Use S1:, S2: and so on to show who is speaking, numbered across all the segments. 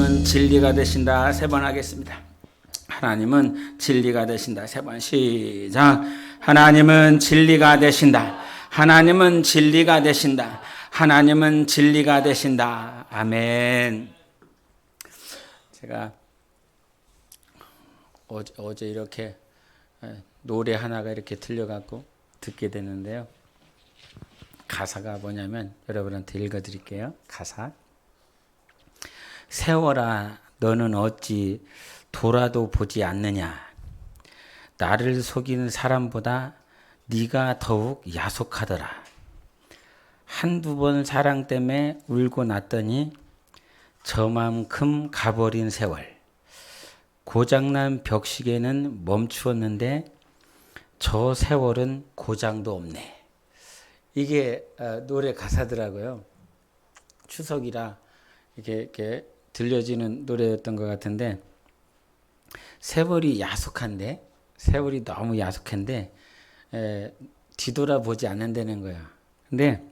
S1: 하나님은 진리가 되신다. 세 번 하겠습니다. 하나님은 진리가 되신다. 세 번 시작. 하나님은 진리가 되신다. 하나님은 진리가 되신다. 하나님은 진리가 되신다. 아멘. 제가 어제 이렇게 노래 하나가 이렇게 들려갖고 듣게 되는데요. 가사가 뭐냐면 여러분한테 읽어드릴게요. 가사. 세월아 너는 어찌 돌아도 보지 않느냐. 나를 속이는 사람보다 네가 더욱 야속하더라. 한두 번 사랑 때문에 울고 났더니 저만큼 가버린 세월. 고장난 벽시계는 멈추었는데 저 세월은 고장도 없네. 이게 노래 가사더라고요. 추석이라 이렇게 들려지는 노래였던 것 같은데, 세월이 야속한데, 세월이 너무 야속한데 뒤돌아보지 않는다는 거야. 근데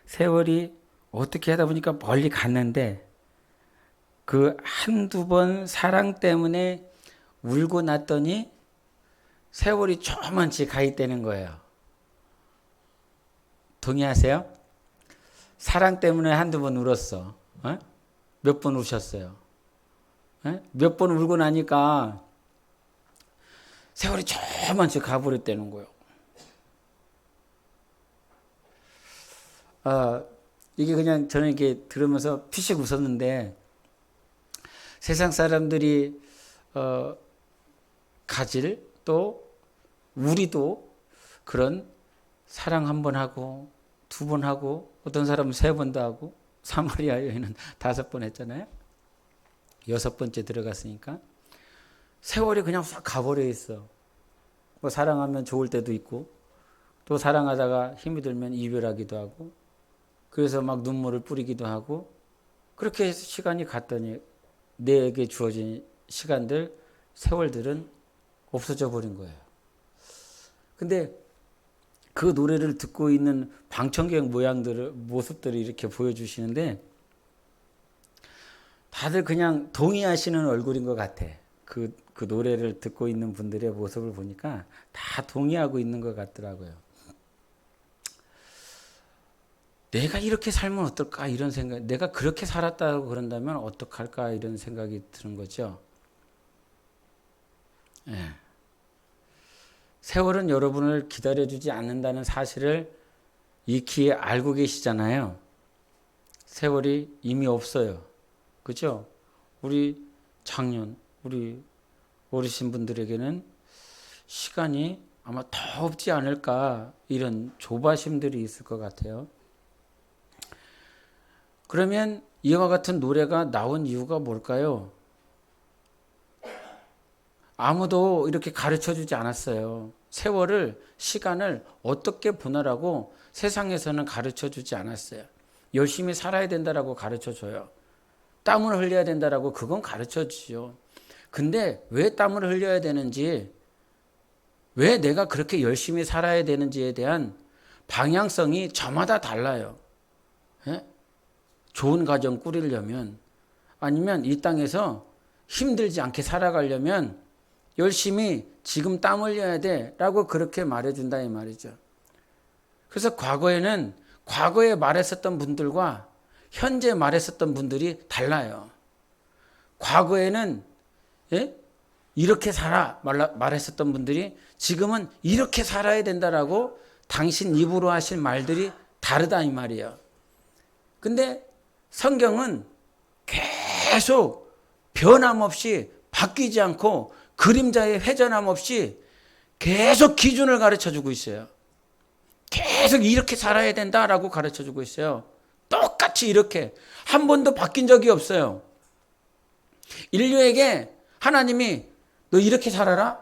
S1: 세월이 어떻게 하다 보니까 멀리 갔는데 그 한두 번 사랑 때문에 울고 났더니 세월이 조금씩 가 있다는 거예요. 동의하세요? 사랑 때문에 한두 번 울었어. 몇 번 우셨어요? 몇 번 울고 나니까 세월이 조금씩 가버렸다는 거예요. 이게 그냥 저는 이렇게 들으면서 피식 웃었는데, 세상 사람들이 가질, 또 우리도 그런 사랑 한 번 하고 두 번 하고 어떤 사람은 세 번도 하고, 사마리아 여인은 5번 했잖아요. 6번째 들어갔으니까 세월이 그냥 싹 가버려 있어. 뭐 사랑하면 좋을 때도 있고, 또 사랑하다가 힘이 들면 이별하기도 하고, 그래서 막 눈물을 뿌리기도 하고, 그렇게 해서 시간이 갔더니 내게 주어진 시간들, 세월들은 없어져 버린 거예요. 근데 그 노래를 듣고 있는 방청객 모습들을 이렇게 보여주시는데, 다들 그냥 동의하시는 얼굴인 것 같아. 그 노래를 듣고 있는 분들의 모습을 보니까 다 동의하고 있는 것 같더라고요. 내가 이렇게 살면 어떨까 이런 생각, 내가 그렇게 살았다고 그런다면 어떡할까 이런 생각이 드는 거죠. 예. 세월은 여러분을 기다려주지 않는다는 사실을 익히 알고 계시잖아요. 세월이 이미 없어요. 그죠? 우리 작년, 우리 어르신 분들에게는 시간이 아마 더 없지 않을까, 이런 조바심들이 있을 것 같아요. 그러면 이와 같은 노래가 나온 이유가 뭘까요? 아무도 이렇게 가르쳐주지 않았어요. 세월을, 시간을 어떻게 보내라고 세상에서는 가르쳐주지 않았어요. 열심히 살아야 된다라고 가르쳐줘요. 땀을 흘려야 된다라고 그건 가르쳐주죠. 근데 왜 땀을 흘려야 되는지, 왜 내가 그렇게 열심히 살아야 되는지에 대한 방향성이 저마다 달라요. 예? 좋은 가정 꾸리려면, 아니면 이 땅에서 힘들지 않게 살아가려면 열심히 지금 땀 흘려야 돼 라고 그렇게 말해준다 이 말이죠. 그래서 과거에는 과거에 말했었던 분들과 현재 말했었던 분들이 달라요. 과거에는 이렇게 살아 말했었던 분들이 지금은 이렇게 살아야 된다라고 당신 입으로 하실 말들이 다르다 이 말이에요. 근데 성경은 계속 변함없이 바뀌지 않고 그림자의 회전함 없이 계속 기준을 가르쳐주고 있어요. 계속 이렇게 살아야 된다라고 가르쳐주고 있어요. 똑같이 이렇게 한 번도 바뀐 적이 없어요. 인류에게 하나님이 너 이렇게 살아라?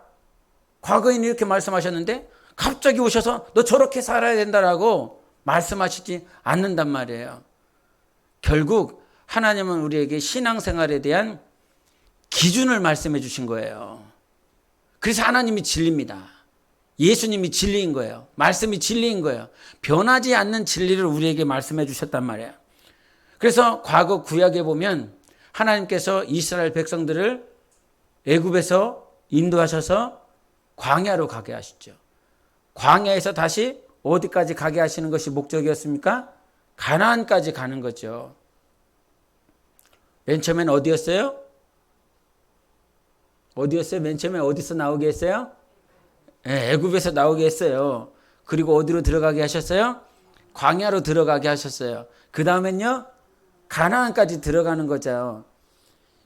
S1: 과거에는 이렇게 말씀하셨는데 갑자기 오셔서 너 저렇게 살아야 된다라고 말씀하시지 않는단 말이에요. 결국 하나님은 우리에게 신앙생활에 대한 기준을 말씀해 주신 거예요. 그래서 하나님이 진리입니다. 예수님이 진리인 거예요. 말씀이 진리인 거예요. 변하지 않는 진리를 우리에게 말씀해 주셨단 말이에요. 그래서 과거 구약에 보면 하나님께서 이스라엘 백성들을 애굽에서 인도하셔서 광야로 가게 하시죠. 광야에서 다시 어디까지 가게 하시는 것이 목적이었습니까? 가나안까지 가는 거죠. 맨 처음엔 어디였어요? 맨 처음에 어디서 나오게 했어요? 애굽에서 나오게 했어요. 그리고 어디로 들어가게 하셨어요? 광야로 들어가게 하셨어요. 그 다음엔요, 가나안까지 들어가는 거죠.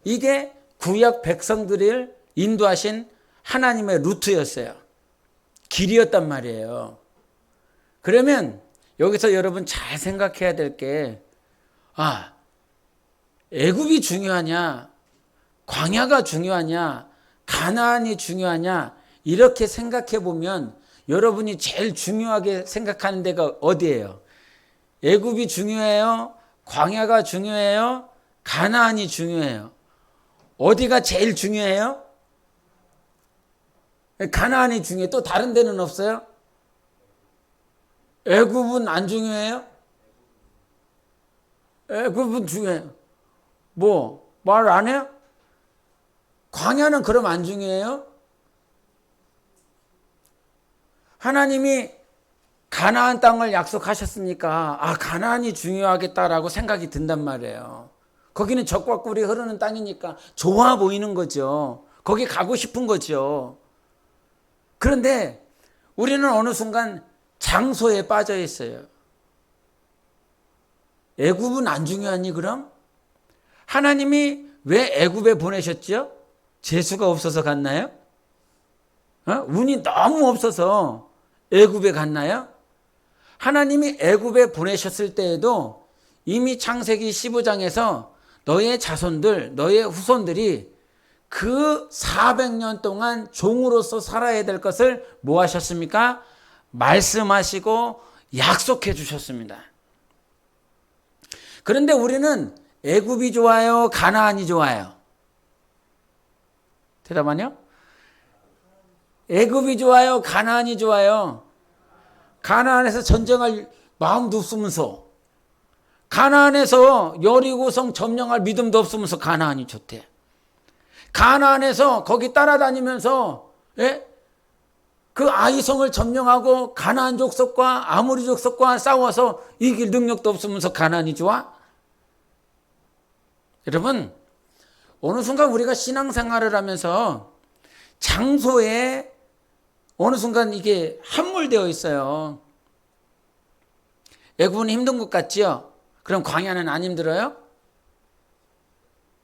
S1: 이게 구약 백성들을 인도하신 하나님의 루트였어요. 길이었단 말이에요. 그러면 여기서 여러분 잘 생각해야 될 게, 애굽이 중요하냐, 광야가 중요하냐, 가나안이 중요하냐, 이렇게 생각해 보면 여러분이 제일 중요하게 생각하는 데가 어디예요? 애굽이 중요해요? 광야가 중요해요? 가나안이 중요해요? 어디가 제일 중요해요? 가나안이 중요해요. 또 다른 데는 없어요? 애굽은 안 중요해요? 애굽은 중요해요. 말 안 해요? 광야는 그럼 안 중요해요? 하나님이 가나안 땅을 약속하셨으니까 가나안이 중요하겠다라고 생각이 든단 말이에요. 거기는 젖과 꿀이 흐르는 땅이니까 좋아 보이는 거죠. 거기 가고 싶은 거죠. 그런데 우리는 어느 순간 장소에 빠져 있어요. 애굽은 안 중요하니 그럼? 하나님이 왜 애굽에 보내셨죠? 재수가 없어서 갔나요? 운이 너무 없어서 애굽에 갔나요? 하나님이 애굽에 보내셨을 때에도 이미 창세기 15장에서 너의 자손들, 너의 후손들이 그 400년 동안 종으로서 살아야 될 것을 뭐 하셨습니까? 말씀하시고 약속해 주셨습니다. 그런데 우리는 애굽이 좋아요? 가나안이 좋아요? 대답하냐? 애굽이 좋아요? 가나안이 좋아요? 가나안에서 전쟁할 마음도 없으면서, 가나안에서 여리고성 점령할 믿음도 없으면서 가나안이 좋대. 가나안에서 거기 따라다니면서 그 아이성을 점령하고 가나안 족속과 아모리 족속과 싸워서 이길 능력도 없으면서 가나안이 좋아? 여러분, 어느 순간 우리가 신앙생활을 하면서 장소에 어느 순간 이게 함몰되어 있어요. 애굽은 힘든 것 같지요? 그럼 광야는 안 힘들어요?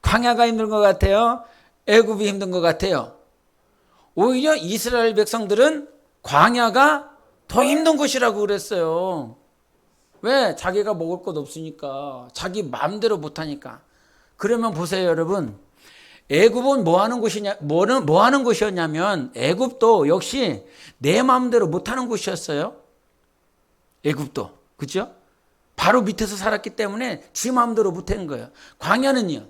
S1: 광야가 힘든 것 같아요? 애굽이 힘든 것 같아요? 오히려 이스라엘 백성들은 광야가 더 힘든 곳이라고 그랬어요. 왜? 자기가 먹을 것 없으니까, 자기 마음대로 못하니까. 그러면 보세요, 여러분. 애굽은 뭐 하는 곳이었냐면 애굽도 역시 내 마음대로 못하는 곳이었어요. 애굽도, 그죠? 바로 밑에서 살았기 때문에 지 마음대로 못하는 거예요. 광야는요?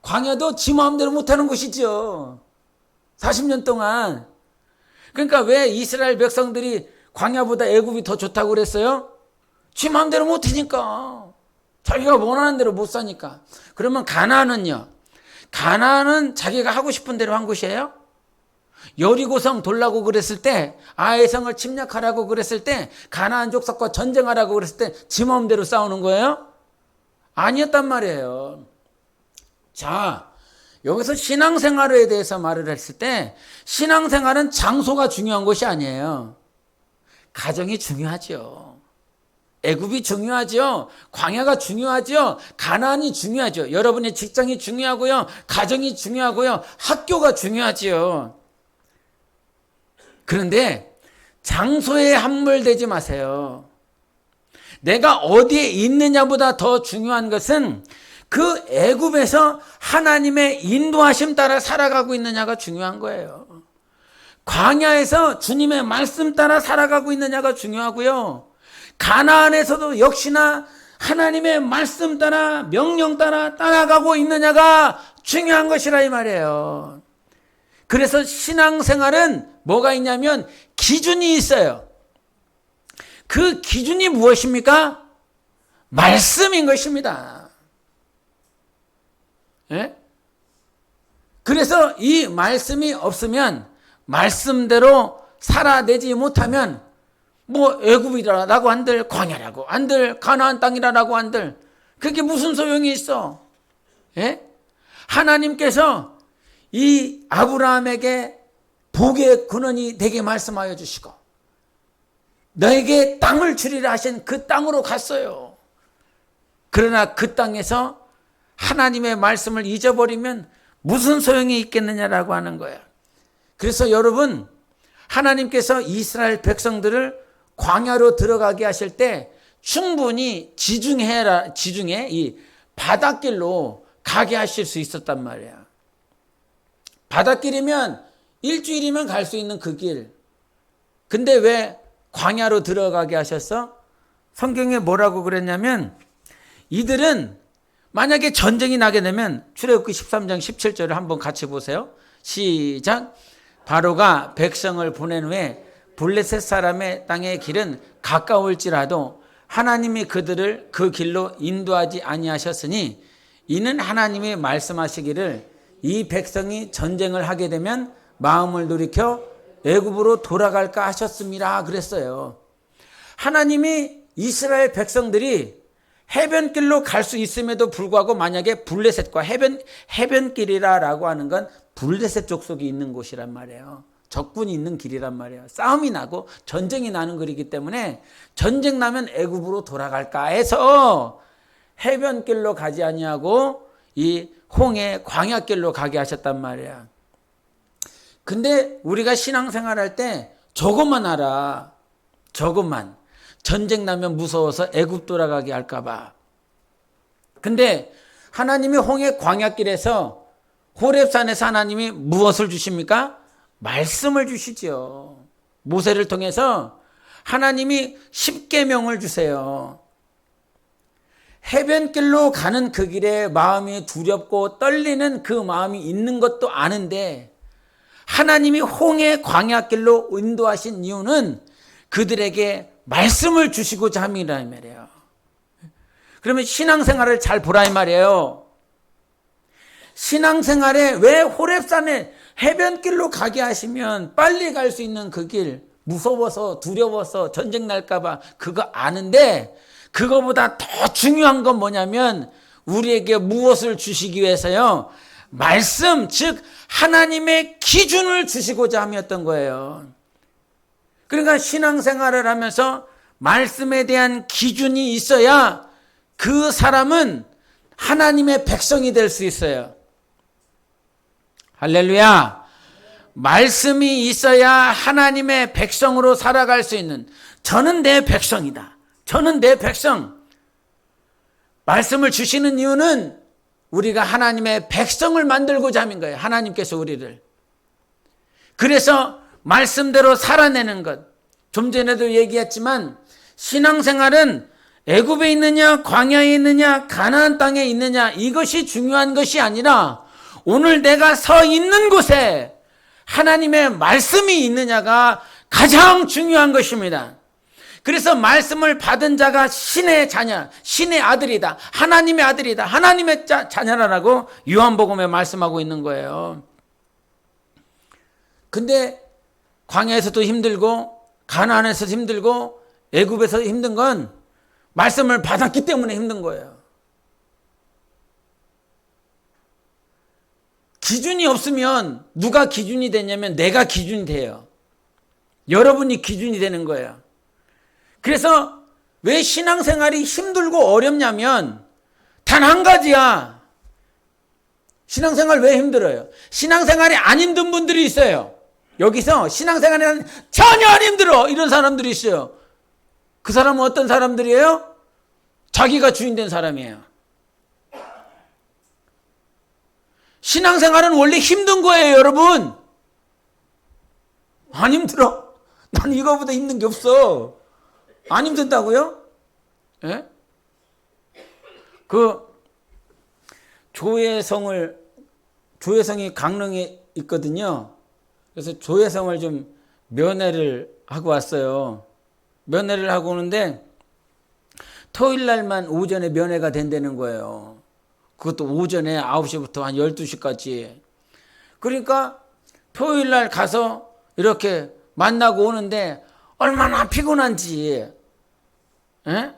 S1: 광야도 지 마음대로 못하는 곳이죠. 40년 동안. 그러니까 왜 이스라엘 백성들이 광야보다 애굽이 더 좋다고 그랬어요? 지 마음대로 못하니까. 자기가 원하는 대로 못 사니까. 그러면 가나안은요? 가나안은 자기가 하고 싶은 대로 한 곳이에요? 여리고성 돌라고 그랬을 때, 아이성을 침략하라고 그랬을 때, 가나안 족속과 전쟁하라고 그랬을 때 지 마음대로 싸우는 거예요? 아니었단 말이에요. 자, 여기서 신앙생활에 대해서 말을 했을 때 신앙생활은 장소가 중요한 것이 아니에요. 가정이 중요하죠. 애굽이 중요하죠. 광야가 중요하죠. 가나안이 중요하죠. 여러분의 직장이 중요하고요. 가정이 중요하고요. 학교가 중요하죠. 그런데 장소에 함몰되지 마세요. 내가 어디에 있느냐보다 더 중요한 것은 그 애굽에서 하나님의 인도하심 따라 살아가고 있느냐가 중요한 거예요. 광야에서 주님의 말씀 따라 살아가고 있느냐가 중요하고요. 가나안에서도 역시나 하나님의 말씀 따라 명령 따라 따라가고 있느냐가 중요한 것이라 이 말이에요. 그래서 신앙생활은 뭐가 있냐면 기준이 있어요. 그 기준이 무엇입니까? 말씀인 것입니다. 예? 그래서 이 말씀이 없으면 말씀대로 살아내지 못하면 뭐 애굽이라고 한들 광야라고 한들 가나안 땅이라고 한들 그게 무슨 소용이 있어? 예? 하나님께서 이 아브라함에게 복의 근원이 되게 말씀하여 주시고 너에게 땅을 주리라 하신 그 땅으로 갔어요. 그러나 그 땅에서 하나님의 말씀을 잊어버리면 무슨 소용이 있겠느냐라고 하는 거예요. 그래서 여러분, 하나님께서 이스라엘 백성들을 광야로 들어가게 하실 때 충분히 지중해 이 바닷길로 가게 하실 수 있었단 말이야. 바닷길이면 일주일이면 갈 수 있는 그 길. 근데 왜 광야로 들어가게 하셨어? 성경에 뭐라고 그랬냐면 이들은 만약에 전쟁이 나게 되면 출애굽기 13장 17절을 한번 같이 보세요. 시작. 바로가 백성을 보낸 후에 블레셋 사람의 땅의 길은 가까울지라도 하나님이 그들을 그 길로 인도하지 아니하셨으니 이는 하나님이 말씀하시기를 이 백성이 전쟁을 하게 되면 마음을 돌이켜 애굽으로 돌아갈까 하셨습니다. 그랬어요. 하나님이 이스라엘 백성들이 해변길로 갈 수 있음에도 불구하고 만약에 블레셋과 해변길이라고 하는 건 블레셋 족속이 있는 곳이란 말이에요. 적군이 있는 길이란 말이에요. 싸움이 나고 전쟁이 나는 거리기 때문에 전쟁 나면 애굽으로 돌아갈까 해서 해변길로 가지 아니하고 이 홍해 광야길로 가게 하셨단 말이야. 근데 우리가 신앙생활할 때 저것만 알아. 저것만. 전쟁 나면 무서워서 애굽 돌아가게 할까 봐. 근데 하나님이 홍해 광야길에서 호렙산에서 하나님이 무엇을 주십니까? 말씀을 주시죠. 모세를 통해서 하나님이 십계명을 주세요. 해변길로 가는 그 길에 마음이 두렵고 떨리는 그 마음이 있는 것도 아는데 하나님이 홍해 광야길로 인도하신 이유는 그들에게 말씀을 주시고자 함이라 이 말이에요. 그러면 신앙생활을 잘 보라 이 말이에요. 신앙생활에 왜 호렙산에 해변길로 가게 하시면 빨리 갈 수 있는 그 길, 무서워서 두려워서 전쟁 날까 봐 그거 아는데 그거보다 더 중요한 건 뭐냐면 우리에게 무엇을 주시기 위해서요? 말씀, 즉 하나님의 기준을 주시고자 함이었던 거예요. 그러니까 신앙생활을 하면서 말씀에 대한 기준이 있어야 그 사람은 하나님의 백성이 될 수 있어요. 할렐루야. 말씀이 있어야 하나님의 백성으로 살아갈 수 있는, 저는 내 백성이다. 저는 내 백성. 말씀을 주시는 이유는 우리가 하나님의 백성을 만들고자 함인 거예요. 하나님께서 우리를. 그래서 말씀대로 살아내는 것. 좀 전에도 얘기했지만 신앙생활은 애굽에 있느냐, 광야에 있느냐, 가나안 땅에 있느냐, 이것이 중요한 것이 아니라 오늘 내가 서 있는 곳에 하나님의 말씀이 있느냐가 가장 중요한 것입니다. 그래서 말씀을 받은 자가 신의 자녀, 신의 아들이다, 하나님의 아들이다, 하나님의 자녀라고 요한복음에 말씀하고 있는 거예요. 근데 광야에서도 힘들고 가나안에서도 힘들고 애굽에서도 힘든 건 말씀을 받았기 때문에 힘든 거예요. 기준이 없으면 누가 기준이 되냐면 내가 기준이 돼요. 여러분이 기준이 되는 거예요. 그래서 왜 신앙생활이 힘들고 어렵냐면 단 한 가지야. 신앙생활 왜 힘들어요? 신앙생활이 안 힘든 분들이 있어요. 여기서 신앙생활이 전혀 안 힘들어 이런 사람들이 있어요. 그 사람은 어떤 사람들이에요? 자기가 주인 된 사람이에요. 신앙생활은 원래 힘든 거예요, 여러분. 안 힘들어? 난 이거보다 힘든 게 없어. 안 힘든다고요? 예? 그 조혜성이 강릉에 있거든요. 그래서 조혜성을 좀 면회를 하고 왔어요. 면회를 하고 오는데 토요일 날만 오전에 면회가 된다는 거예요. 그것도 오전에 9시부터 한 12시까지. 그러니까 토요일 날 가서 이렇게 만나고 오는데 얼마나 피곤한지. 에?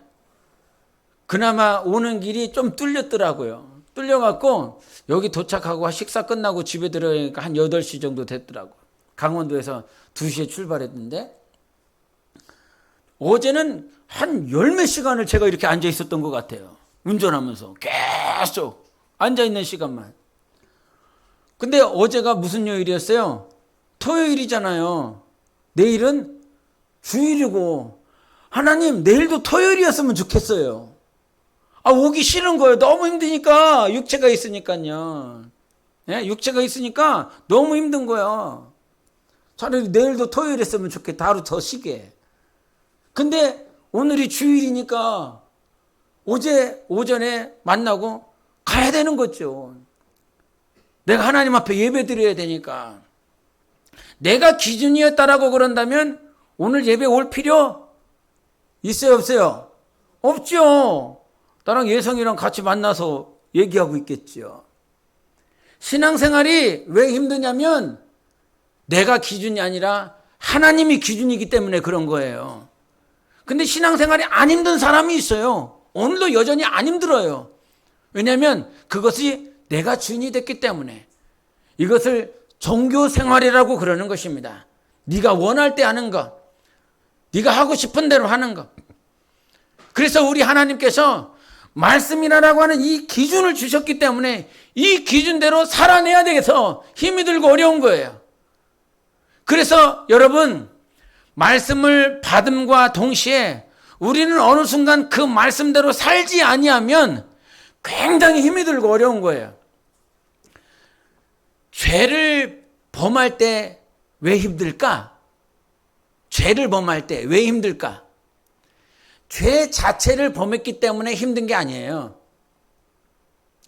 S1: 그나마 오는 길이 좀 뚫렸더라고요. 뚫려갖고 여기 도착하고 식사 끝나고 집에 들어가니까 한 8시 정도 됐더라고요. 강원도에서 2시에 출발했는데 어제는 한 10몇 시간을 제가 이렇게 앉아 있었던 것 같아요. 운전하면서 계속 앉아 있는 시간만. 근데 어제가 무슨 요일이었어요? 토요일이잖아요. 내일은 주일이고 하나님 내일도 토요일이었으면 좋겠어요. 오기 싫은 거예요. 너무 힘드니까. 육체가 있으니까요. 예? 육체가 있으니까 너무 힘든 거예요. 차라리 내일도 토요일이었으면 좋겠다. 하루 더 쉬게. 근데 오늘이 주일이니까 어제 오전에 만나고 가야 되는 거죠. 내가 하나님 앞에 예배 드려야 되니까. 내가 기준이었다라고 그런다면 오늘 예배 올 필요 있어요, 없어요? 없죠. 나랑 예성이랑 같이 만나서 얘기하고 있겠죠. 신앙생활이 왜 힘드냐면 내가 기준이 아니라 하나님이 기준이기 때문에 그런 거예요. 근데 신앙생활이 안 힘든 사람이 있어요. 오늘도 여전히 안 힘들어요. 왜냐하면 그것이 내가 주인이 됐기 때문에. 이것을 종교생활이라고 그러는 것입니다. 네가 원할 때 하는 것, 네가 하고 싶은 대로 하는 것. 그래서 우리 하나님께서 말씀이라고 하는 이 기준을 주셨기 때문에 이 기준대로 살아내야 되겠어. 힘이 들고 어려운 거예요. 그래서 여러분, 말씀을 받음과 동시에 우리는 어느 순간 그 말씀대로 살지 아니하면 굉장히 힘이 들고 어려운 거예요. 죄를 범할 때 왜 힘들까? 죄를 범할 때 왜 힘들까? 죄 자체를 범했기 때문에 힘든 게 아니에요.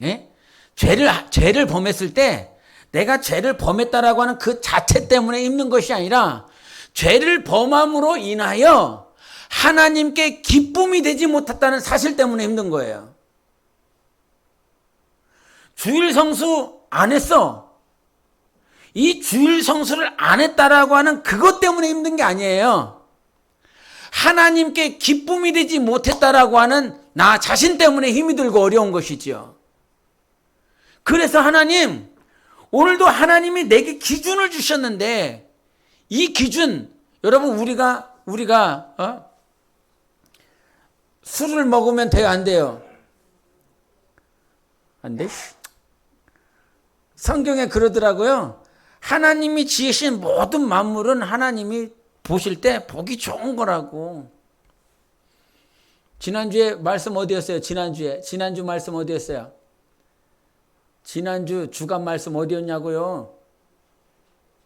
S1: 예? 죄를 범했을 때 내가 죄를 범했다라고 하는 그 자체 때문에 힘든 것이 아니라 죄를 범함으로 인하여 하나님께 기쁨이 되지 못했다는 사실 때문에 힘든 거예요. 주일 성수 안 했어. 이 주일 성수를 안 했다라고 하는 그것 때문에 힘든 게 아니에요. 하나님께 기쁨이 되지 못했다라고 하는 나 자신 때문에 힘이 들고 어려운 것이지요. 그래서 하나님, 오늘도 하나님이 내게 기준을 주셨는데 이 기준, 여러분 우리가 술을 먹으면 돼요, 안 돼요? 안 돼? 성경에 그러더라고요. 하나님이 지으신 모든 만물은 하나님이 보실 때 보기 좋은 거라고. 지난주에 말씀 어디였어요? 지난주 말씀 어디였어요? 지난주 주간 말씀 어디였냐고요?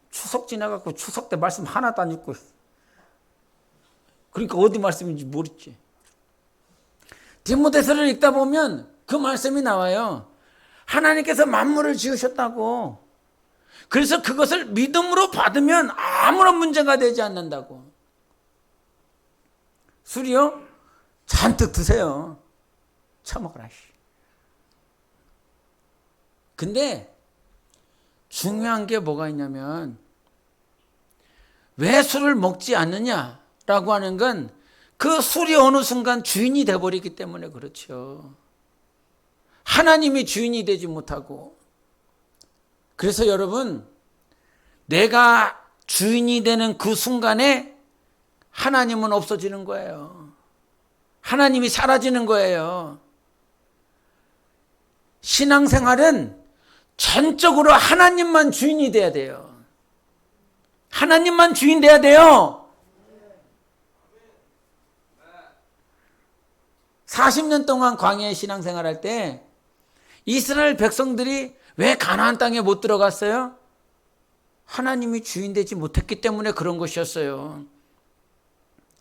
S1: 추석 지나갖고 추석 때 말씀 하나도 안 읽고. 그러니까 어디 말씀인지 모르지. 디모데서를 읽다 보면 그 말씀이 나와요. 하나님께서 만물을 지으셨다고. 그래서 그것을 믿음으로 받으면 아무런 문제가 되지 않는다고. 술이요? 잔뜩 드세요. 처먹어라. 근데 중요한 게 뭐가 있냐면 왜 술을 먹지 않느냐라고 하는 건 그 술이 어느 순간 주인이 돼버리기 때문에 그렇죠. 하나님이 주인이 되지 못하고. 그래서 여러분, 내가 주인이 되는 그 순간에 하나님은 없어지는 거예요. 하나님이 사라지는 거예요. 신앙생활은 전적으로 하나님만 주인이 돼야 돼요. 하나님만 주인 돼야 돼요. 40년 동안 광야에 신앙생활할 때 이스라엘 백성들이 왜 가나안 땅에 못 들어갔어요? 하나님이 주인 되지 못했기 때문에 그런 것이었어요.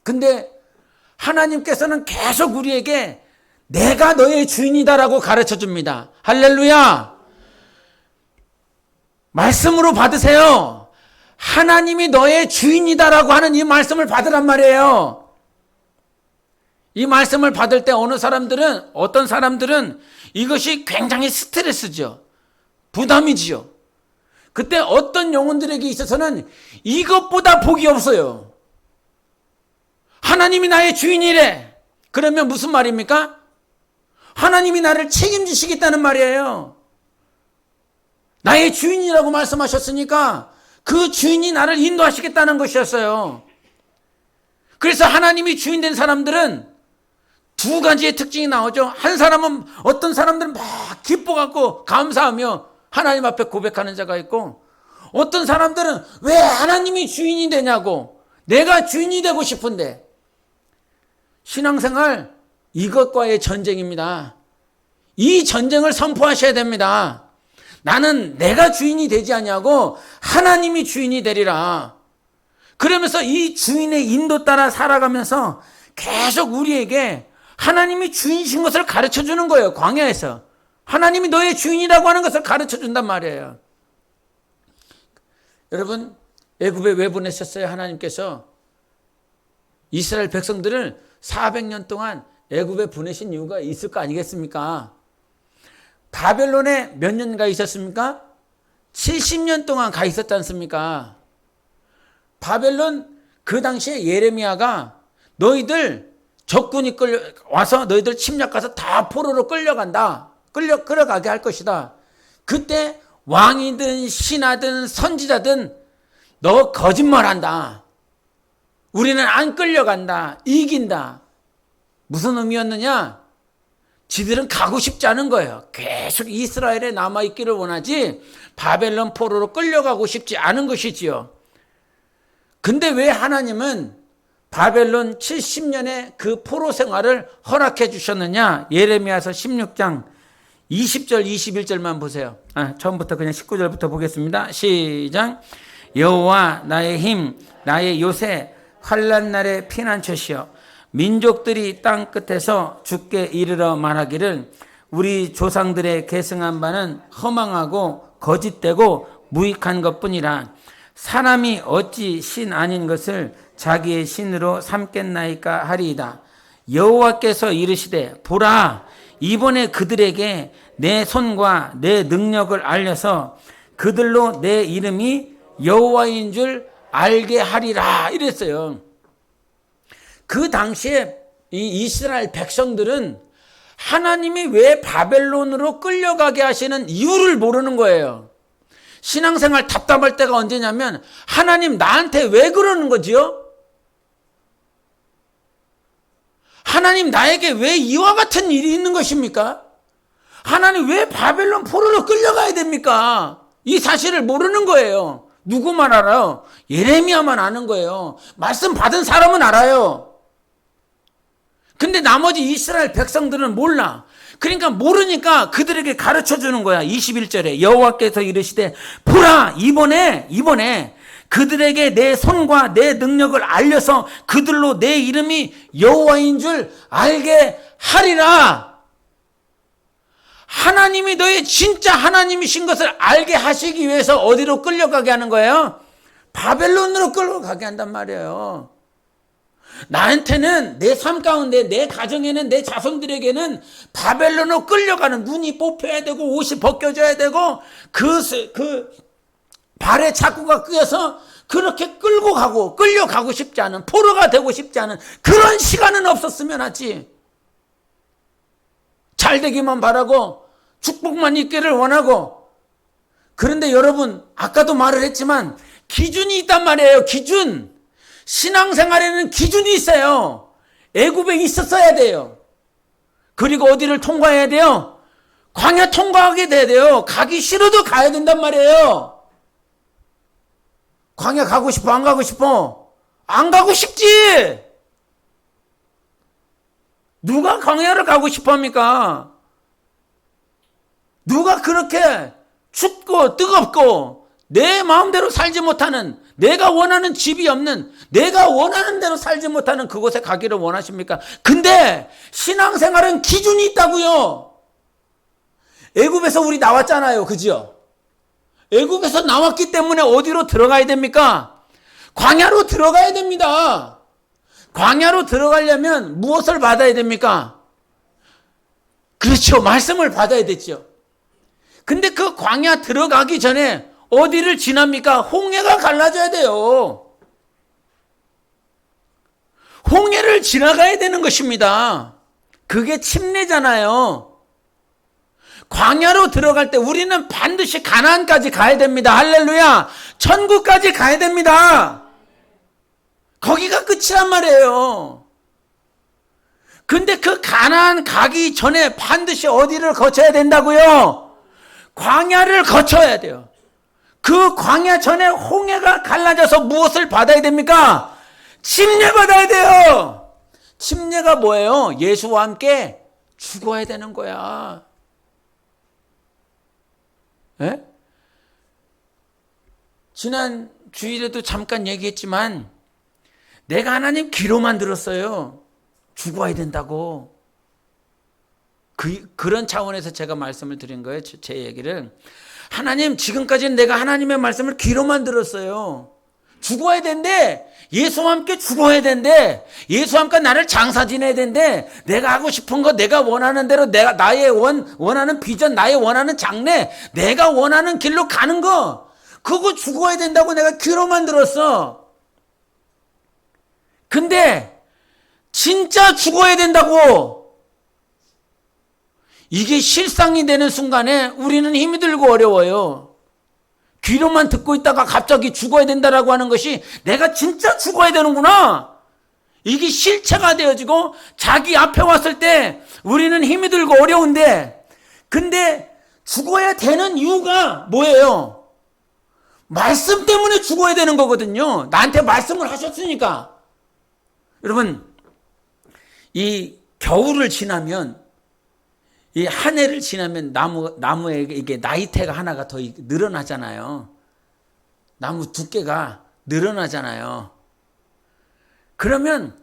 S1: 근데 하나님께서는 계속 우리에게 내가 너의 주인이다라고 가르쳐 줍니다. 할렐루야! 말씀으로 받으세요. 하나님이 너의 주인이다라고 하는 이 말씀을 받으란 말이에요. 이 말씀을 받을 때 어떤 사람들은 이것이 굉장히 스트레스죠. 부담이지요. 그때 어떤 영혼들에게 있어서는 이것보다 복이 없어요. 하나님이 나의 주인이래. 그러면 무슨 말입니까? 하나님이 나를 책임지시겠다는 말이에요. 나의 주인이라고 말씀하셨으니까 그 주인이 나를 인도하시겠다는 것이었어요. 그래서 하나님이 주인 된 사람들은 두 가지의 특징이 나오죠. 어떤 사람들은 막 기뻐갖고 감사하며 하나님 앞에 고백하는 자가 있고, 어떤 사람들은 왜 하나님이 주인이 되냐고, 내가 주인이 되고 싶은데. 신앙생활 이것과의 전쟁입니다. 이 전쟁을 선포하셔야 됩니다. 나는 내가 주인이 되지 않냐고 하나님이 주인이 되리라. 그러면서 이 주인의 인도 따라 살아가면서 계속 우리에게 하나님이 주인이신 것을 가르쳐 주는 거예요. 광야에서 하나님이 너의 주인이라고 하는 것을 가르쳐 준단 말이에요. 여러분, 애굽에 왜 보내셨어요? 하나님께서 이스라엘 백성들을 400년 동안 애굽에 보내신 이유가 있을 거 아니겠습니까? 바벨론에 몇 년 가 있었습니까? 70년 동안 가 있었지 않습니까? 바벨론, 그 당시에 예레미야가 너희들 적군이 와서 너희들 침략가서 다 포로로 끌려간다. 끌어가게 할 것이다. 그때 왕이든 신하든 선지자든 너 거짓말한다. 우리는 안 끌려간다. 이긴다. 무슨 의미였느냐? 지들은 가고 싶지 않은 거예요. 계속 이스라엘에 남아있기를 원하지 바벨론 포로로 끌려가고 싶지 않은 것이지요. 근데 왜 하나님은 바벨론 70년의 그 포로 생활을 허락해 주셨느냐? 예레미야서 16장 20절 21절만 보세요. 처음부터 그냥 19절부터 보겠습니다. 시작. 여호와 나의 힘, 나의 요새, 환난 날의 피난처시여, 민족들이 땅 끝에서 주께 이르러 말하기를 우리 조상들의 계승한 바는 허망하고 거짓되고 무익한 것뿐이라. 사람이 어찌 신 아닌 것을 자기의 신으로 삼겠나이까 하리이다. 여호와께서 이르시되 보라, 이번에 그들에게 내 손과 내 능력을 알려서 그들로 내 이름이 여호와인 줄 알게 하리라. 이랬어요. 그 당시에 이 이스라엘 백성들은 하나님이 왜 바벨론으로 끌려가게 하시는 이유를 모르는 거예요. 신앙생활 답답할 때가 언제냐면 하나님 나한테 왜 그러는 거지요? 하나님 나에게 왜 이와 같은 일이 있는 것입니까? 하나님 왜 바벨론 포로로 끌려가야 됩니까? 이 사실을 모르는 거예요. 누구만 알아요? 예레미야만 아는 거예요. 말씀 받은 사람은 알아요. 근데 나머지 이스라엘 백성들은 몰라. 그러니까 모르니까 그들에게 가르쳐 주는 거야. 21절에 여호와께서 이르시되 보라, 이번에 그들에게 내 손과 내 능력을 알려서 그들로 내 이름이 여호와인 줄 알게 하리라. 하나님이 너의 진짜 하나님이신 것을 알게 하시기 위해서 어디로 끌려가게 하는 거예요? 바벨론으로 끌려가게 한단 말이에요. 나한테는 내 삶 가운데 내 가정에는 내 자손들에게는 바벨론으로 끌려가는, 눈이 뽑혀야 되고 옷이 벗겨져야 되고 그 발에 자꾸가 끄여서 그렇게 끌려가고 싶지 않은, 포로가 되고 싶지 않은 그런 시간은 없었으면 하지. 잘 되기만 바라고 축복만 있기를 원하고. 그런데 여러분, 아까도 말을 했지만 기준이 있단 말이에요. 기준. 신앙생활에는 기준이 있어요. 애굽에 있었어야 돼요. 그리고 어디를 통과해야 돼요? 광야 통과하게 돼야 돼요. 가기 싫어도 가야 된단 말이에요. 광야 가고 싶어? 안 가고 싶어? 안 가고 싶지. 누가 광야를 가고 싶어 합니까? 누가 그렇게 춥고 뜨겁고 내 마음대로 살지 못하는, 내가 원하는 집이 없는, 내가 원하는 대로 살지 못하는 그곳에 가기를 원하십니까? 근데 신앙생활은 기준이 있다고요. 애굽에서 우리 나왔잖아요. 그죠? 애굽에서 나왔기 때문에 어디로 들어가야 됩니까? 광야로 들어가야 됩니다. 광야로 들어가려면 무엇을 받아야 됩니까? 그렇죠. 말씀을 받아야 되죠. 근데 그 광야 들어가기 전에 어디를 지납니까? 홍해가 갈라져야 돼요. 홍해를 지나가야 되는 것입니다. 그게 침례잖아요. 광야로 들어갈 때 우리는 반드시 가나안까지 가야 됩니다. 할렐루야. 천국까지 가야 됩니다. 거기가 끝이란 말이에요. 근데 그 가나안 가기 전에 반드시 어디를 거쳐야 된다고요? 광야를 거쳐야 돼요. 그 광야 전에 홍해가 갈라져서 무엇을 받아야 됩니까? 침례 받아야 돼요. 침례가 뭐예요? 예수와 함께 죽어야 되는 거야. 예? 지난 주일에도 잠깐 얘기했지만 내가 하나님 귀로만 들었어요. 죽어야 된다고. 그런 차원에서 제가 말씀을 드린 거예요. 제 얘기를. 하나님, 지금까지는 내가 하나님의 말씀을 귀로만 들었어요. 죽어야 된대. 예수와 함께 죽어야 된대. 예수와 함께 나를 장사 지내야 된대. 내가 하고 싶은 거, 내가 원하는 대로, 내가 나의 원하는 비전, 나의 원하는 장래, 내가 원하는 길로 가는 거, 그거 죽어야 된다고 내가 귀로만 들었어. 근데 진짜 죽어야 된다고 이게 실상이 되는 순간에 우리는 힘이 들고 어려워요. 귀로만 듣고 있다가 갑자기 죽어야 된다라고 하는 것이 내가 진짜 죽어야 되는구나. 이게 실체가 되어지고 자기 앞에 왔을 때 우리는 힘이 들고 어려운데, 근데 죽어야 되는 이유가 뭐예요? 말씀 때문에 죽어야 되는 거거든요. 나한테 말씀을 하셨으니까. 여러분, 이 겨울을 지나면, 이 한 해를 지나면 나무에 이게 나이테가 하나가 더 늘어나잖아요. 나무 두께가 늘어나잖아요. 그러면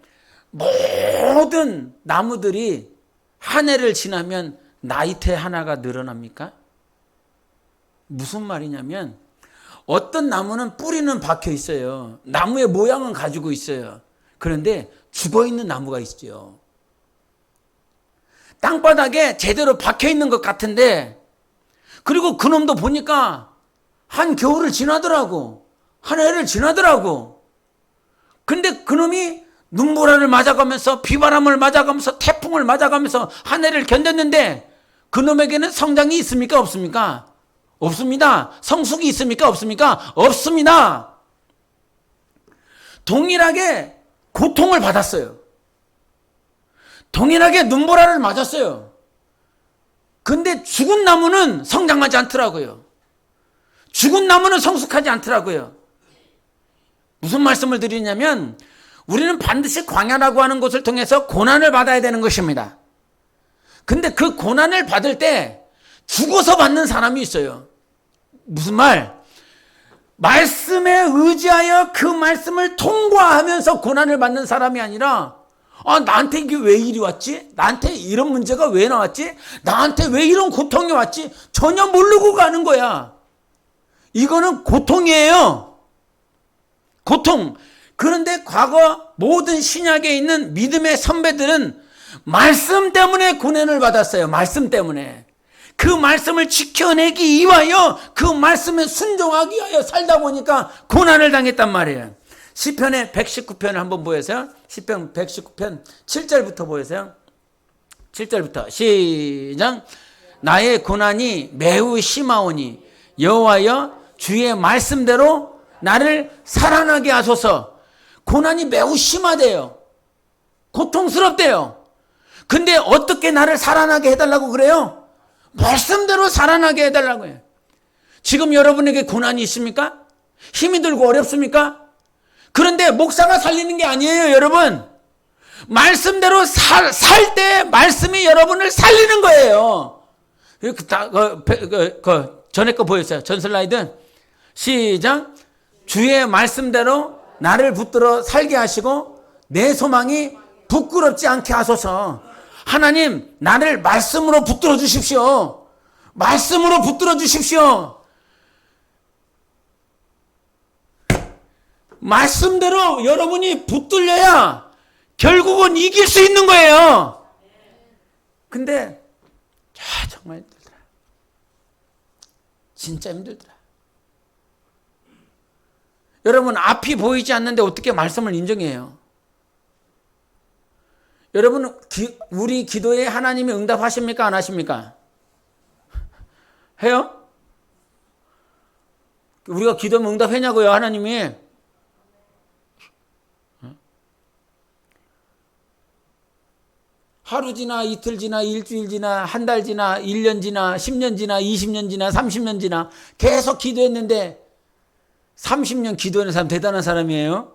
S1: 모든 나무들이 한 해를 지나면 나이테 하나가 늘어납니까? 무슨 말이냐면, 어떤 나무는 뿌리는 박혀 있어요. 나무의 모양은 가지고 있어요. 그런데 죽어있는 나무가 있죠. 땅바닥에 제대로 박혀 있는 것 같은데, 그리고 그놈도 보니까 한 겨울을 지나더라고. 한 해를 지나더라고. 근데 그놈이 눈보라를 맞아가면서, 비바람을 맞아가면서, 태풍을 맞아가면서 한 해를 견뎠는데, 그놈에게는 성장이 있습니까? 없습니까? 없습니다. 성숙이 있습니까? 없습니까? 없습니다. 동일하게 고통을 받았어요. 동일하게 눈보라를 맞았어요. 근데 죽은 나무는 성장하지 않더라고요. 죽은 나무는 성숙하지 않더라고요. 무슨 말씀을 드리냐면, 우리는 반드시 광야라고 하는 곳을 통해서 고난을 받아야 되는 것입니다. 근데 그 고난을 받을 때 죽어서 받는 사람이 있어요. 무슨 말? 말씀에 의지하여 그 말씀을 통과하면서 고난을 받는 사람이 아니라, 나한테 이게 왜 이리 왔지? 나한테 이런 문제가 왜 나왔지? 나한테 왜 이런 고통이 왔지? 전혀 모르고 가는 거야. 이거는 고통이에요. 고통. 그런데 과거 모든 신약에 있는 믿음의 선배들은 말씀 때문에 고난을 받았어요. 말씀 때문에. 그 말씀을 지켜내기 위하여, 그 말씀에 순종하기 위하여 살다 보니까 고난을 당했단 말이에요. 시편의 119편을 한번 보여서요. 시편 119편 7절부터 보여서요. 7절부터 시작. 나의 고난이 매우 심하오니 여호와여 주의 말씀대로 나를 살아나게 하소서. 고난이 매우 심하대요. 고통스럽대요. 근데 어떻게 나를 살아나게 해달라고 그래요? 말씀대로 살아나게 해달라고 해요. 지금 여러분에게 고난이 있습니까? 힘이 들고 어렵습니까? 그런데 목사가 살리는 게 아니에요, 여러분. 말씀대로 살 때 말씀이 여러분을 살리는 거예요. 전에 거 보였어요. 전 슬라이드. 시작. 주의 말씀대로 나를 붙들어 살게 하시고 내 소망이 부끄럽지 않게 하소서. 하나님, 나를 말씀으로 붙들어 주십시오. 말씀으로 붙들어 주십시오. 말씀대로 여러분이 붙들려야 결국은 이길 수 있는 거예요. 근데 정말 힘들더라. 진짜 힘들더라. 여러분, 앞이 보이지 않는데 어떻게 말씀을 인정해요? 여러분, 우리 기도에 하나님이 응답하십니까? 안 하십니까? 해요? 우리가 기도하면 응답했냐고요, 하나님이? 하루 지나, 이틀 지나, 일주일 지나, 한 달 지나, 1년 지나, 10년 지나, 20년 지나, 30년 지나 계속 기도했는데 30년 기도하는 사람 대단한 사람이에요.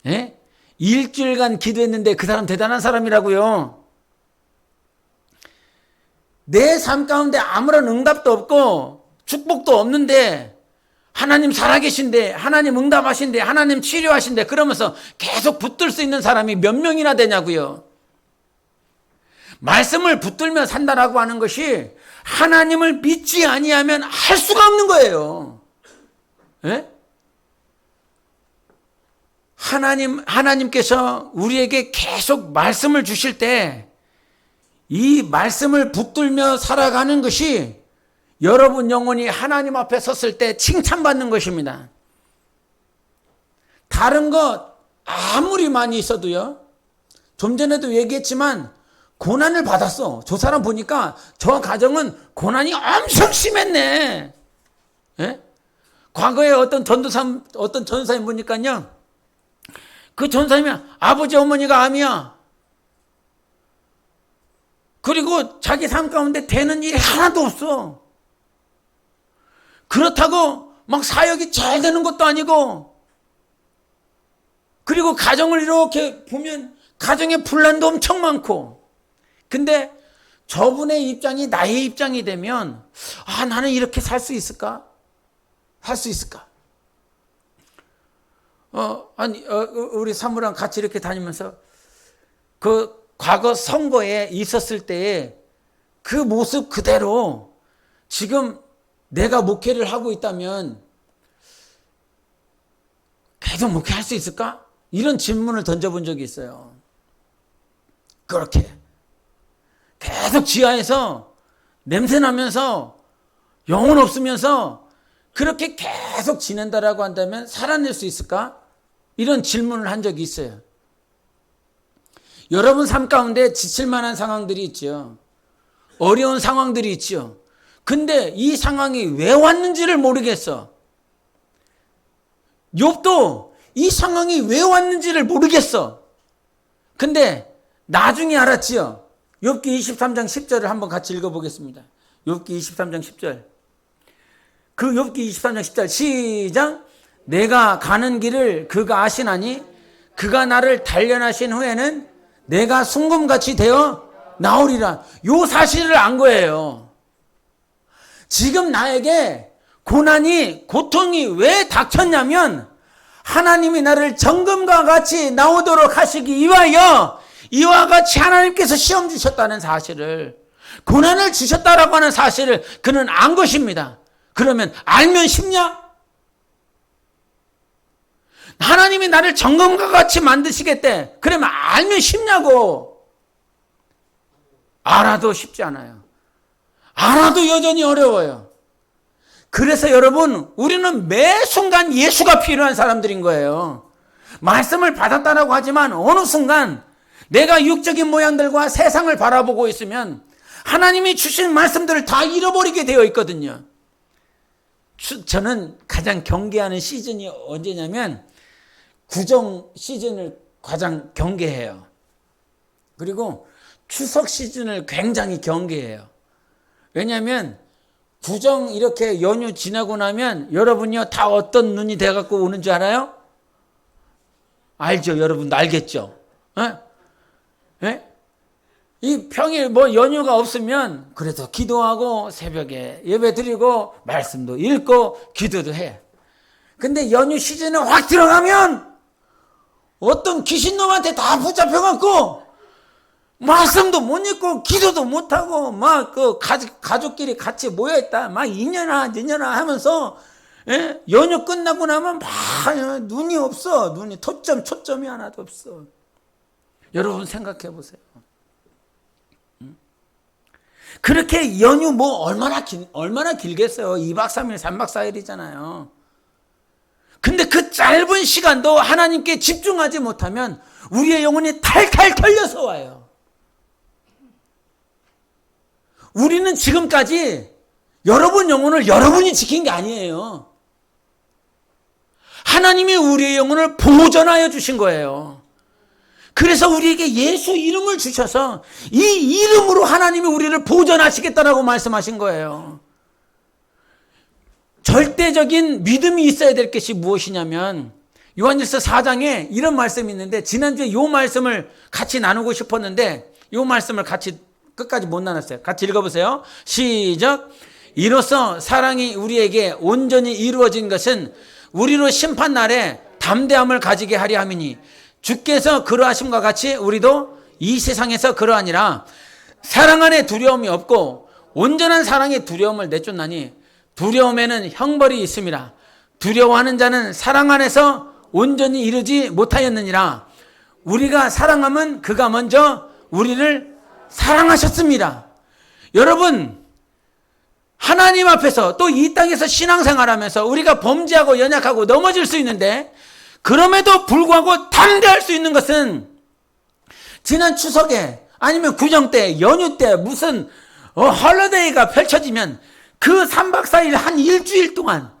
S1: 예? 일주일간 기도했는데 그 사람 대단한 사람이라고요. 내 삶 가운데 아무런 응답도 없고 축복도 없는데 하나님 살아계신데, 하나님 응답하신데, 하나님 치료하신데 그러면서 계속 붙들 수 있는 사람이 몇 명이나 되냐고요. 말씀을 붙들며 산다라고 하는 것이 하나님을 믿지 아니하면 할 수가 없는 거예요. 예? 하나님께서 우리에게 계속 말씀을 주실 때 이 말씀을 붙들며 살아가는 것이 여러분 영혼이 하나님 앞에 섰을 때 칭찬받는 것입니다. 다른 것 아무리 많이 있어도요. 좀 전에도 얘기했지만 고난을 받았어. 저 사람 보니까 저 가정은 고난이 엄청 심했네. 예? 과거에 어떤 전도사님 보니까요. 그 전도사님이 아버지 어머니가 암이야. 그리고 자기 삶 가운데 되는 일이 하나도 없어. 그렇다고 막 사역이 잘 되는 것도 아니고, 그리고 가정을 이렇게 보면 가정에 분란도 엄청 많고. 근데 저분의 입장이 나의 입장이 되면 나는 이렇게 살 수 있을까? 할 수 있을까? 우리 사무랑 같이 이렇게 다니면서 그 과거 선거에 있었을 때의 그 모습 그대로 지금 내가 목회를 하고 있다면 계속 목회할 수 있을까? 이런 질문을 던져본 적이 있어요. 그렇게 계속 지하에서 냄새나면서 영혼 없으면서 그렇게 계속 지낸다라고 한다면 살아낼 수 있을까? 이런 질문을 한 적이 있어요. 여러분 삶 가운데 지칠 만한 상황들이 있죠. 어려운 상황들이 있죠. 근데 이 상황이 왜 왔는지를 모르겠어. 욥도 이 상황이 왜 왔는지를 모르겠어. 근데 나중에 알았지요. 욥기 23장 10절을 한번 같이 읽어보겠습니다. 욥기 23장 10절. 그 욥기 23장 10절 시작. 내가 가는 길을 그가 아시나니 그가 나를 단련하신 후에는 내가 순금같이 되어 나오리라. 요 사실을 안 거예요. 지금 나에게 고난이, 고통이 왜 닥쳤냐면 하나님이 나를 정금과 같이 나오도록 하시기 위하여 이와 같이 하나님께서 시험 주셨다는 사실을, 고난을 주셨다라고 하는 사실을 그는 안 것입니다. 그러면 알면 쉽냐? 하나님이 나를 정금과 같이 만드시겠대. 그러면 알면 쉽냐고. 알아도 쉽지 않아요. 알아도 여전히 어려워요. 그래서 여러분, 우리는 매 순간 예수가 필요한 사람들인 거예요. 말씀을 받았다라고 하지만 어느 순간 내가 육적인 모양들과 세상을 바라보고 있으면 하나님이 주신 말씀들을 다 잃어버리게 되어 있거든요. 저는 가장 경계하는 시즌이 언제냐면 구정 시즌을 가장 경계해요. 그리고 추석 시즌을 굉장히 경계해요. 왜냐하면 구정 이렇게 연휴 지나고 나면 여러분이요 다 어떤 눈이 돼갖고 오는 줄 알아요? 알죠? 여러분 알겠죠? 에? 에? 이 평일 뭐 연휴가 없으면 그래도 기도하고 새벽에 예배 드리고 말씀도 읽고 기도도 해. 근데 연휴 시즌에 확 들어가면 어떤 귀신놈한테 다 붙잡혀갖고 말씀도 못 읽고 기도도 못하고 막 그 가족끼리 같이 모여있다 막 이년아 하면서 연휴 끝나고 나면 막 눈이 없어. 눈이 초점이 하나도 없어. 여러분 생각해 보세요. 그렇게 연휴 뭐 얼마나 길겠어요. 2박 3일, 3박 4일이잖아요. 근데 그 짧은 시간도 하나님께 집중하지 못하면 우리의 영혼이 탈탈 털려서 와요. 우리는 지금까지 여러분 영혼을 여러분이 지킨 게 아니에요. 하나님이 우리의 영혼을 보존하여 주신 거예요. 그래서 우리에게 예수 이름을 주셔서 이 이름으로 하나님이 우리를 보존하시겠다라고 말씀하신 거예요. 절대적인 믿음이 있어야 될 것이 무엇이냐면 요한일서 4장에 이런 말씀이 있는데 지난주에 이 말씀을 같이 나누고 싶었는데 이 말씀을 같이 끝까지 못 나눴어요. 같이 읽어보세요. 시작. 이로써 사랑이 우리에게 온전히 이루어진 것은 우리로 심판날에 담대함을 가지게 하려 함이니 주께서 그러하심과 같이 우리도 이 세상에서 그러하니라. 사랑 안에 두려움이 없고 온전한 사랑의 두려움을 내쫓나니 두려움에는 형벌이 있습니다. 두려워하는 자는 사랑 안에서 온전히 이루지 못하였느니라. 우리가 사랑하면 그가 먼저 우리를 사랑하셨습니다. 여러분, 하나님 앞에서 또 이 땅에서 신앙생활하면서 우리가 범죄하고 연약하고 넘어질 수 있는데 그럼에도 불구하고 담대할 수 있는 것은 지난 추석에 아니면 구정 때 연휴 때 무슨 헐리데이가 펼쳐지면 그 3박 4일 한 일주일 동안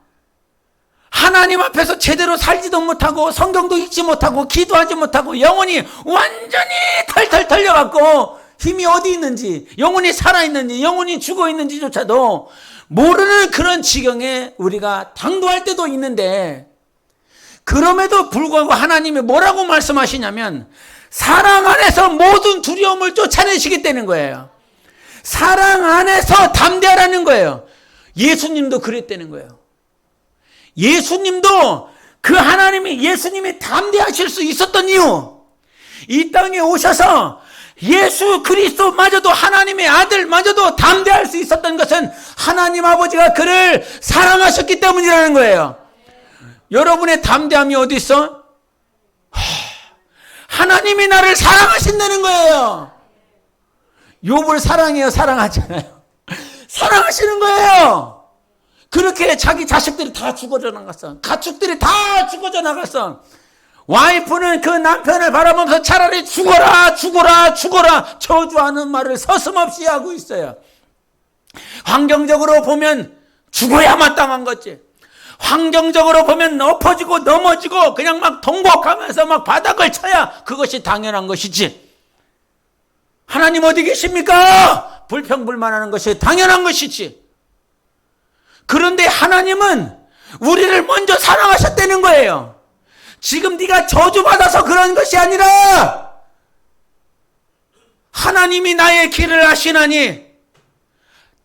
S1: 하나님 앞에서 제대로 살지도 못하고 성경도 읽지 못하고 기도하지 못하고 영혼이 완전히 털털 털려갖고 힘이 어디 있는지 영혼이 살아있는지 영혼이 죽어있는지조차도 모르는 그런 지경에 우리가 당도할 때도 있는데 그럼에도 불구하고 하나님이 뭐라고 말씀하시냐면 사랑 안에서 모든 두려움을 쫓아내시겠다는 거예요. 사랑 안에서 담대하라는 거예요. 예수님도 그랬다는 거예요. 예수님도 그 하나님이 예수님이 담대하실 수 있었던 이유, 이 땅에 오셔서 예수 그리스도마저도 하나님의 아들마저도 담대할 수 있었던 것은 하나님 아버지가 그를 사랑하셨기 때문이라는 거예요. 여러분의 담대함이 어디 있어? 하나님이 나를 사랑하신다는 거예요. 욥을 사랑해요, 사랑하잖아요. 사랑하시는 거예요. 그렇게 자기 자식들이 다 죽어져 나갔어. 가축들이 다 죽어져 나갔어. 와이프는 그 남편을 바라보면서 차라리 죽어라 죽어라 죽어라 저주하는 말을 서슴없이 하고 있어요. 환경적으로 보면 죽어야 마땅한 거지. 환경적으로 보면 엎어지고 넘어지고 그냥 막 통곡하면서 막 바닥을 쳐야 그것이 당연한 것이지. 하나님 어디 계십니까? 불평불만하는 것이 당연한 것이지. 그런데 하나님은 우리를 먼저 사랑하셨다는 거예요. 지금 네가 저주받아서 그런 것이 아니라 하나님이 나의 길을 아시나니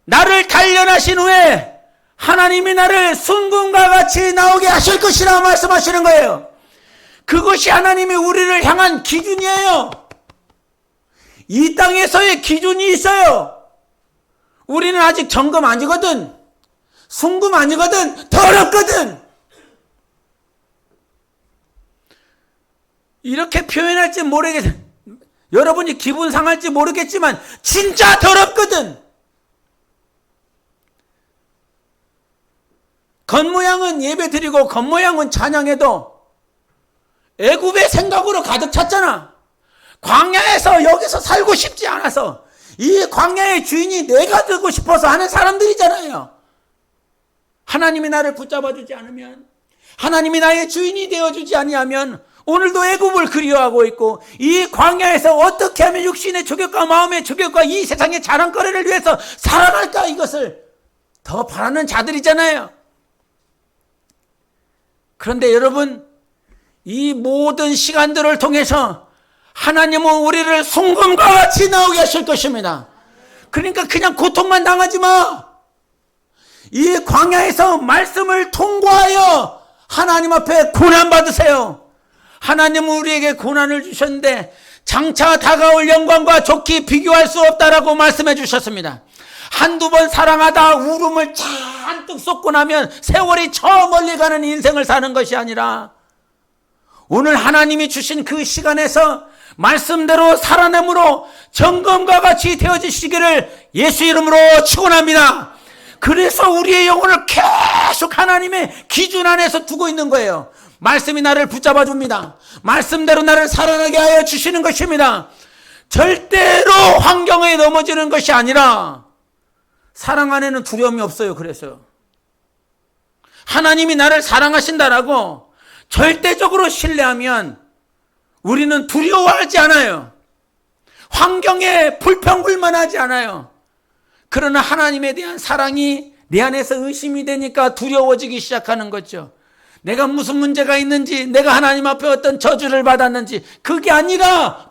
S1: 나를 단련하신 후에 하나님이 나를 순금과 같이 나오게 하실 것이라 말씀하시는 거예요. 그것이 하나님이 우리를 향한 기준이에요. 이 땅에서의 기준이 있어요. 우리는 아직 정금 아니거든. 순금 아니거든. 더럽거든. 이렇게 표현할지 모르겠, 여러분이 기분 상할지 모르겠지만 진짜 더럽거든. 겉모양은 예배드리고 겉모양은 찬양해도 애굽의 생각으로 가득 찼잖아. 광야에서 여기서 살고 싶지 않아서 이 광야의 주인이 내가 되고 싶어서 하는 사람들이잖아요. 하나님이 나를 붙잡아주지 않으면, 하나님이 나의 주인이 되어주지 아니하면 오늘도 애굽을 그리워하고 있고 이 광야에서 어떻게 하면 육신의 조격과 마음의 조격과 이 세상의 자랑거리를 위해서 살아갈까, 이것을 더 바라는 자들이잖아요. 그런데 여러분, 이 모든 시간들을 통해서 하나님은 우리를 순금과 같이 나오게 하실 것입니다. 그러니까 그냥 고통만 당하지 마. 이 광야에서 말씀을 통과하여 하나님 앞에 고난 받으세요. 하나님은 우리에게 고난을 주셨는데 장차 다가올 영광과 좋게 비교할 수 없다라고 말씀해 주셨습니다. 한두 번 사랑하다 울음을 잔뜩 쏟고 나면 세월이 저 멀리 가는 인생을 사는 것이 아니라 오늘 하나님이 주신 그 시간에서 말씀대로 살아남으로 정금과 같이 되어지시기를 예수 이름으로 축원합니다. 그래서 우리의 영혼을 계속 하나님의 기준 안에서 두고 있는 거예요. 말씀이 나를 붙잡아 줍니다. 말씀대로 나를 살아나게 하여 주시는 것입니다. 절대로 환경에 넘어지는 것이 아니라 사랑 안에는 두려움이 없어요. 그래서 하나님이 나를 사랑하신다라고 절대적으로 신뢰하면 우리는 두려워하지 않아요. 환경에 불평불만하지 않아요. 그러나 하나님에 대한 사랑이 내 안에서 의심이 되니까 두려워지기 시작하는 거죠. 내가 무슨 문제가 있는지, 내가 하나님 앞에 어떤 저주를 받았는지, 그게 아니라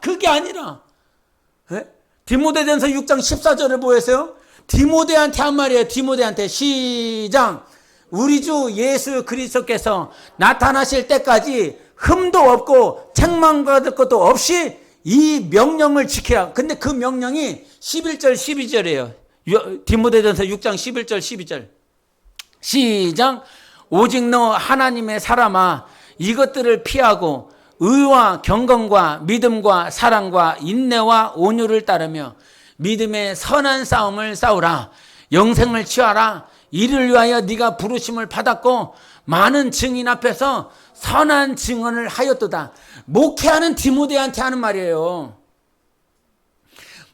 S1: 네? 디모데전서 6장 14절을 보세요. 디모데한테 한 말이에요. 디모데한테 시작. 우리 주 예수 그리스도께서 나타나실 때까지 흠도 없고 책망받을 것도 없이 이 명령을 지키라. 근데 그 명령이 11절 12절이에요. 디모데전서 6장 11절 12절 시작. 오직 너 하나님의 사람아 이것들을 피하고 의와 경건과 믿음과 사랑과 인내와 온유를 따르며 믿음의 선한 싸움을 싸우라. 영생을 취하라. 이를 위하여 네가 부르심을 받았고 많은 증인 앞에서 선한 증언을 하였도다. 목회하는 디모데한테 하는 말이에요.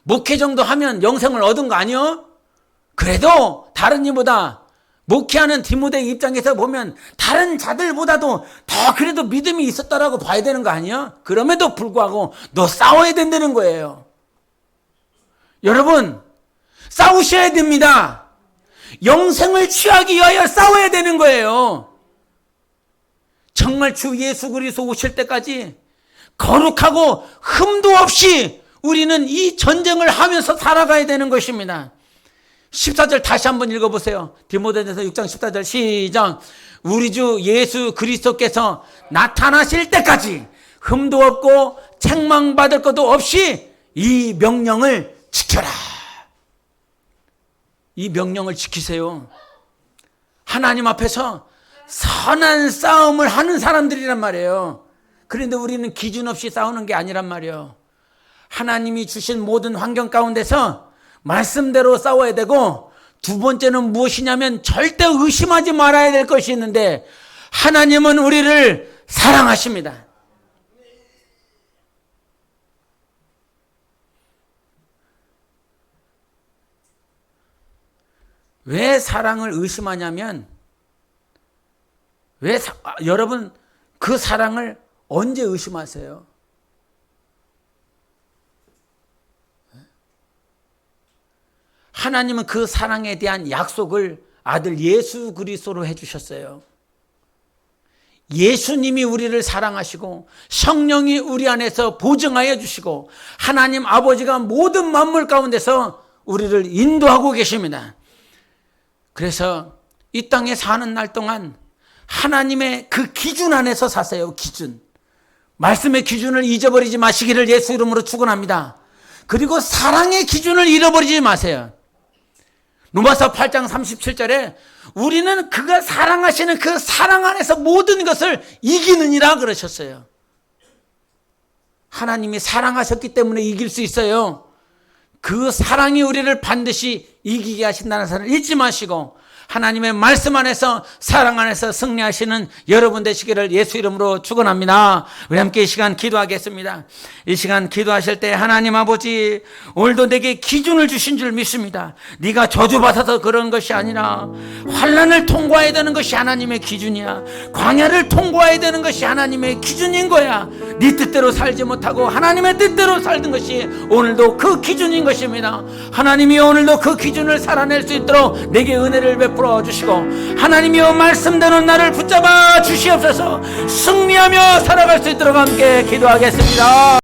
S1: 목회 정도 하면 영생을 얻은 거 아니요? 그래도 다른 이보다 목회하는 디모데 입장에서 보면 다른 자들보다도 더 그래도 믿음이 있었다라고 봐야 되는 거 아니야? 그럼에도 불구하고 너 싸워야 된다는 거예요. 여러분, 싸우셔야 됩니다. 영생을 취하기 위하여 싸워야 되는 거예요. 정말 주 예수 그리스도 오실 때까지 거룩하고 흠도 없이 우리는 이 전쟁을 하면서 살아가야 되는 것입니다. 14절 다시 한번 읽어보세요. 디모데전서 6장 14절 시작. 우리 주 예수 그리스도께서 나타나실 때까지 흠도 없고 책망받을 것도 없이 이 명령을 지켜라. 이 명령을 지키세요. 하나님 앞에서 선한 싸움을 하는 사람들이란 말이에요. 그런데 우리는 기준 없이 싸우는 게 아니란 말이에요. 하나님이 주신 모든 환경 가운데서 말씀대로 싸워야 되고, 두 번째는 무엇이냐면 절대 의심하지 말아야 될 것이 있는데, 하나님은 우리를 사랑하십니다. 왜 사랑을 의심하냐면, 여러분 그 사랑을 언제 의심하세요? 하나님은 그 사랑에 대한 약속을 아들 예수 그리스도로 해주셨어요. 예수님이 우리를 사랑하시고 성령이 우리 안에서 보증하여 주시고 하나님 아버지가 모든 만물 가운데서 우리를 인도하고 계십니다. 그래서 이 땅에 사는 날 동안 하나님의 그 기준 안에서 사세요. 기준. 말씀의 기준을 잊어버리지 마시기를 예수 이름으로 축원합니다. 그리고 사랑의 기준을 잃어버리지 마세요. 로마서 8장 37절에 우리는 그가 사랑하시는 그 사랑 안에서 모든 것을 이기느니라 그러셨어요. 하나님이 사랑하셨기 때문에 이길 수 있어요. 그 사랑이 우리를 반드시 이기게 하신다는 사실을 잊지 마시고 하나님의 말씀 안에서 사랑 안에서 승리하시는 여러분 되시기를 예수 이름으로 축원합니다. 우리 함께 이 시간 기도하겠습니다. 이 시간 기도하실 때 하나님 아버지 오늘도 내게 기준을 주신 줄 믿습니다. 네가 저주받아서 그런 것이 아니라 환난을 통과해야 되는 것이 하나님의 기준이야. 광야를 통과해야 되는 것이 하나님의 기준인 거야. 네 뜻대로 살지 못하고 하나님의 뜻대로 살던 것이 오늘도 그 기준인 것입니다. 하나님이 오늘도 그 기준을 살아낼 수 있도록 내게 은혜를 베풀어 주시고 하나님이여 말씀대로 나를 붙잡아 주시옵소서. 승리하며 살아갈 수 있도록 함께 기도하겠습니다.